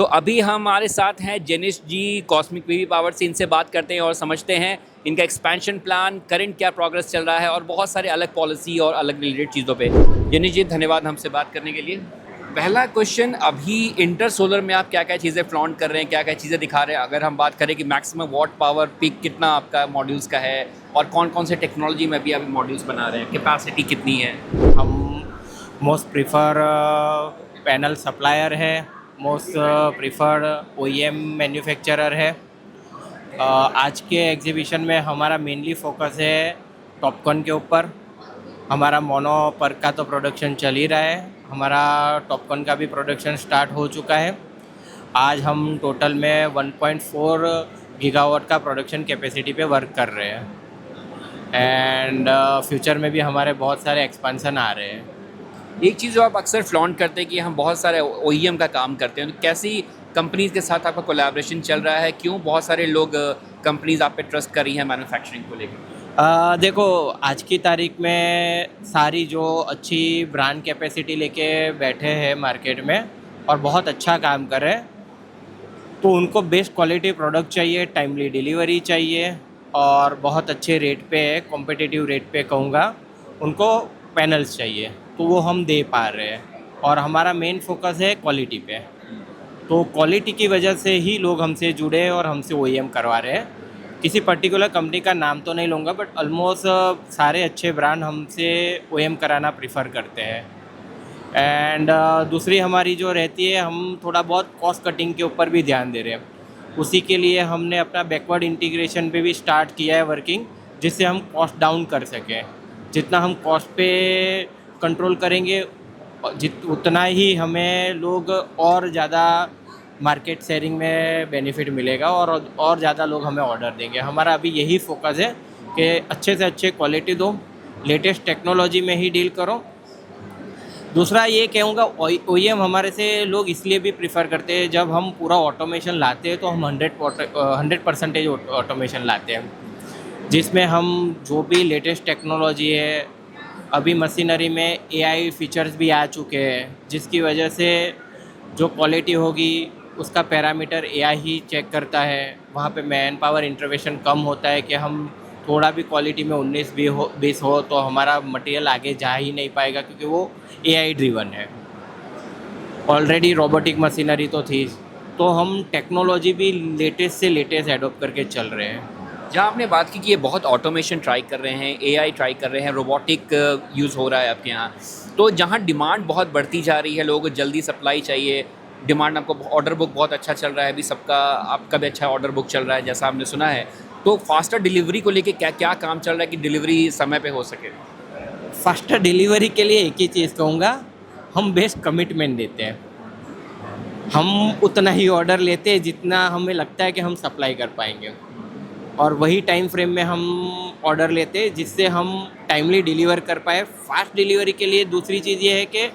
अभी हमारे साथ हैं जेनिश जी कॉस्मिक वीवी पावर से। इनसे बात करते हैं और समझते हैं इनका एक्सपेंशन प्लान, करंट क्या प्रोग्रेस चल रहा है और बहुत सारे अलग पॉलिसी और अलग रिलेटेड चीज़ों पे। जेनिश जी धन्यवाद हमसे बात करने के लिए। पहला क्वेश्चन, अभी इंटर सोलर में आप क्या क्या चीज़ें फ्लॉन्ट कर रहे हैं, क्या क्या चीज़ें दिखा रहे हैं? अगर हम बात करें कि मैक्सिमम वॉट पावर पीक कितना आपका मॉड्यूल्स का है और कौन कौन से टेक्नोलॉजी में भी अभी मॉड्यूल्स बना रहे हैं, कैपेसिटी कितनी है? हम मोस्ट प्रिफर पैनल सप्लायर है, मोस्ट प्रिफर्ड ओईएम मैन्युफैक्चरर है। आज के एग्जीबिशन में हमारा मेनली फोकस है टॉपकॉन के ऊपर। हमारा मोनो पर का तो प्रोडक्शन चल ही रहा है, हमारा टॉपकॉन का भी प्रोडक्शन स्टार्ट हो चुका है। आज हम टोटल में 1.4 गीगावाट का प्रोडक्शन कैपेसिटी पे वर्क कर रहे हैं एंड फ्यूचर में भी हमारे बहुत सारे एक्सपेंशन आ रहे हैं। एक चीज़ जो आप अक्सर फ्लॉन्ट करते हैं कि हम बहुत सारे ओईएम का काम करते हैं, तो कैसी कंपनीज के साथ आपका कोलैबोरेशन चल रहा है? क्यों बहुत सारे लोग कंपनीज आप पे ट्रस्ट कर रही हैं मैन्युफैक्चरिंग को लेकर? देखो, आज की तारीख में सारी जो अच्छी ब्रांड कैपेसिटी लेके बैठे हैं मार्केट में और बहुत अच्छा काम कर रहे हैं, तो उनको बेस्ट क्वालिटी प्रोडक्ट चाहिए, टाइमली डिलीवरी चाहिए और बहुत अच्छे रेट पे, कॉम्पिटिटिव रेट पे कहूँगा, उनको पैनल्स चाहिए, तो वो हम दे पा रहे हैं। और हमारा मेन फोकस है क्वालिटी पे, तो क्वालिटी की वजह से ही लोग हमसे जुड़े और हमसे ओईएम करवा रहे हैं। किसी पर्टिकुलर कंपनी का नाम तो नहीं लूँगा, बट ऑलमोस्ट सारे अच्छे ब्रांड हमसे ओईएम कराना प्रीफर करते हैं। एंड दूसरी हमारी जो रहती है, हम थोड़ा बहुत कॉस्ट कटिंग के ऊपर भी ध्यान दे रहे हैं। उसी के लिए हमने अपना बैकवर्ड इंटीग्रेशन पे भी स्टार्ट किया है वर्किंग, जिससे हम कॉस्ट डाउन कर सकें। जितना हम कॉस्ट पे कंट्रोल करेंगे, उतना ही हमें लोग और ज़्यादा मार्केट शेयरिंग में बेनिफिट मिलेगा और ज़्यादा लोग हमें ऑर्डर देंगे। हमारा अभी यही फोकस है कि अच्छे से अच्छे क्वालिटी दो, लेटेस्ट टेक्नोलॉजी में ही डील करो। दूसरा ये कहूँगा, ओईएम हमारे से लोग इसलिए भी प्रिफ़र करते हैं, जब हम पूरा ऑटोमेशन लाते हैं तो हम 100% ऑटोमेशन लाते हैं, जिसमें हम जो भी लेटेस्ट टेक्नोलॉजी है, अभी मशीनरी में एआई फीचर्स भी आ चुके हैं, जिसकी वजह से जो क्वालिटी होगी उसका पैरामीटर एआई ही चेक करता है। वहाँ पे मैन पावर इंटरवेंशन कम होता है कि हम थोड़ा भी क्वालिटी में 19-20 हो तो हमारा मटेरियल आगे जा ही नहीं पाएगा, क्योंकि वो एआई ड्रिवन है। ऑलरेडी रोबोटिक मशीनरी तो थी, तो हम टेक्नोलॉजी भी लेटेस्ट से लेटेस्ट एडॉप्ट करके चल रहे हैं। जहाँ आपने बात की कि ये बहुत ऑटोमेशन ट्राई कर रहे हैं, एआई ट्राई कर रहे हैं, रोबोटिक यूज़ हो रहा है आपके यहाँ, तो जहाँ डिमांड बहुत बढ़ती जा रही है, लोगों को जल्दी सप्लाई चाहिए, डिमांड, आपको ऑर्डर बुक बहुत अच्छा चल रहा है अभी सबका, आपका भी अच्छा ऑर्डर बुक चल रहा है जैसा हमने सुना है, तो फास्टर डिलीवरी को लेके क्या क्या काम चल रहा है कि डिलीवरी समय पे हो सके? फास्टर डिलीवरी के लिए एक ही चीज़ कहूँगा, हम बेस्ट कमिटमेंट देते हैं। हम उतना ही ऑर्डर लेते हैं जितना हमें लगता है कि हम सप्लाई कर पाएंगे, और वही टाइम फ्रेम में हम ऑर्डर लेते हैं जिससे हम टाइमली डिलीवर कर पाए। फास्ट डिलीवरी के लिए दूसरी चीज़ ये है कि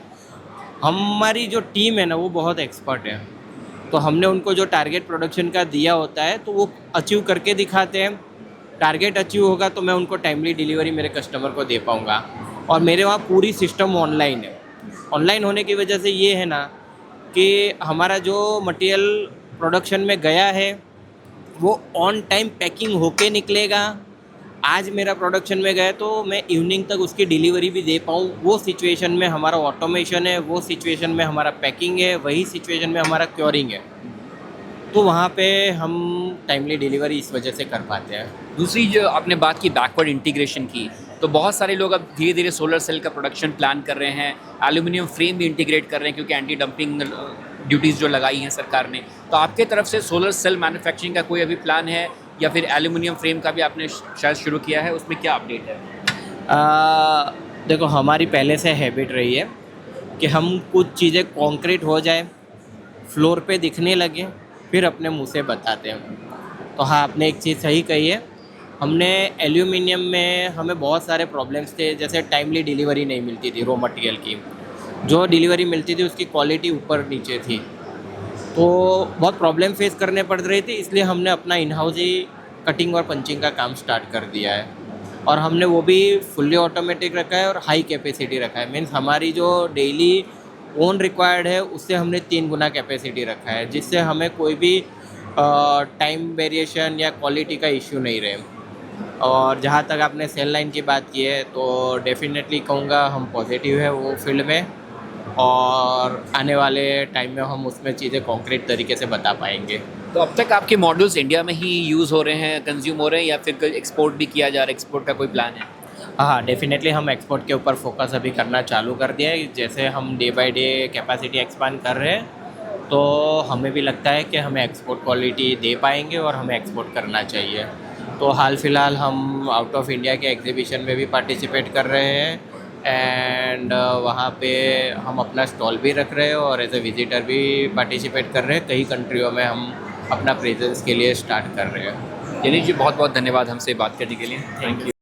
हमारी जो टीम है ना, वो बहुत एक्सपर्ट है, तो हमने उनको जो टारगेट प्रोडक्शन का दिया होता है तो वो अचीव करके दिखाते हैं। टारगेट अचीव होगा तो मैं उनको टाइमली डिलीवरी मेरे कस्टमर को दे पाऊँगा। और मेरे वहाँ पूरी सिस्टम ऑनलाइन है। ऑनलाइन होने की वजह से ये है ना कि हमारा जो मटेरियल प्रोडक्शन में गया है वो ऑन टाइम पैकिंग होके निकलेगा। आज मेरा प्रोडक्शन में गया तो मैं इवनिंग तक उसकी डिलीवरी भी दे पाऊँ, वो सिचुएशन में हमारा ऑटोमेशन है, वो सिचुएशन में हमारा पैकिंग है, वही सिचुएशन में हमारा क्योरिंग है, तो वहाँ पे हम टाइमली डिलीवरी इस वजह से कर पाते हैं। दूसरी जो आपने बात की बैकवर्ड इंटीग्रेशन की, तो बहुत सारे लोग अब धीरे धीरे सोलर सेल का प्रोडक्शन प्लान कर रहे हैं, एल्यूमिनियम फ्रेम भी इंटीग्रेट कर रहे हैं क्योंकि एंटी डंपिंग ड्यूटीज़ जो लगाई हैं सरकार ने। तो आपके तरफ से सोलर सेल मैन्युफैक्चरिंग का कोई अभी प्लान है, या फिर एल्यूमिनियम फ्रेम का भी आपने शायद शुरू किया है, उसमें क्या अपडेट है? देखो, हमारी पहले से हैबिट रही है कि हम कुछ चीज़ें कॉन्क्रीट हो जाए, फ्लोर पे दिखने लगे, फिर अपने मुंह से बताते हैं। तो हाँ, आपने एक चीज़ सही कही है। हमने एल्यूमिनियम में हमें बहुत सारे प्रॉब्लम्स थे, जैसे टाइमली डिलीवरी नहीं मिलती थी रॉ मटेरियल की, जो डिलीवरी मिलती थी उसकी क्वालिटी ऊपर नीचे थी, तो बहुत प्रॉब्लम फेस करने पड़ रही थी। इसलिए हमने अपना इन हाउस ही कटिंग और पंचिंग का काम स्टार्ट कर दिया है, और हमने वो भी फुल्ली ऑटोमेटिक रखा है और हाई कैपेसिटी रखा है। मीन्स हमारी जो डेली ओन रिक्वायर्ड है उससे हमने 3 गुना कैपेसिटी रखा है, जिससे हमें कोई भी टाइम वेरिएशन या क्वालिटी का इश्यू नहीं रहे। और जहाँ तक आपने सेल लाइन की बात की है तो डेफिनेटली कहूँगा हम पॉजिटिव है वो फील्ड में, और आने वाले टाइम में हम उसमें चीज़ें कॉन्क्रीट तरीके से बता पाएंगे। तो अब तक आपके मॉडल्स इंडिया में ही यूज़ हो रहे हैं, कंज्यूम हो रहे हैं, या फिर एक्सपोर्ट भी किया जा रहा है? एक्सपोर्ट का कोई प्लान है? हाँ, डेफिनेटली हम एक्सपोर्ट के ऊपर फोकस अभी करना चालू कर दिया है। जैसे हम day by day capacity expand कर रहे हैं, तो हमें भी लगता है कि हमें एक्सपोर्ट क्वालिटी दे पाएंगे और हमें एक्सपोर्ट करना चाहिए। तो हाल फिलहाल हम आउट ऑफ इंडिया के एग्जीबिशन में भी पार्टिसिपेट कर रहे हैं, एंड वहाँ पे हम अपना स्टॉल भी रख रहे हैं और एज ए विजिटर भी पार्टिसिपेट कर रहे हैं। कई कंट्रियों में हम अपना प्रेजेंस के लिए स्टार्ट कर रहे हैं। जनीश जी, बहुत बहुत धन्यवाद हमसे बात करने के लिए। Thank you.